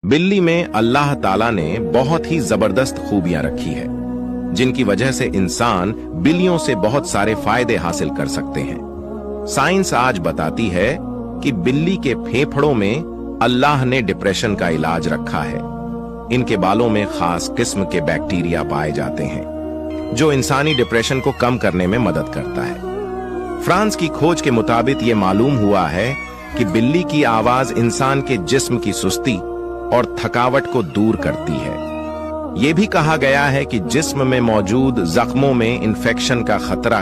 बिल्ली में अल्लाह ताला ने बहुत ही जबरदस्त खूबियां रखी है, जिनकी वजह से इंसान बिल्लियों से बहुत सारे फायदे हासिल कर सकते हैं। साइंस आज बताती है कि बिल्ली के फेफड़ों में अल्लाह ने डिप्रेशन का इलाज रखा है। इनके बालों में खास किस्म के बैक्टीरिया पाए जाते हैं, जो इंसानी डिप्रेशन को कम करने में मदद करता है। फ्रांस की खोज के मुताबिक ये मालूम हुआ है कि बिल्ली की आवाज इंसान के जिस्म की सुस्ती और थकावट को दूर करती है। यह भी कहा गया है कि जिस्म में मौजूद जख्मों में इंफेक्शन का खतरा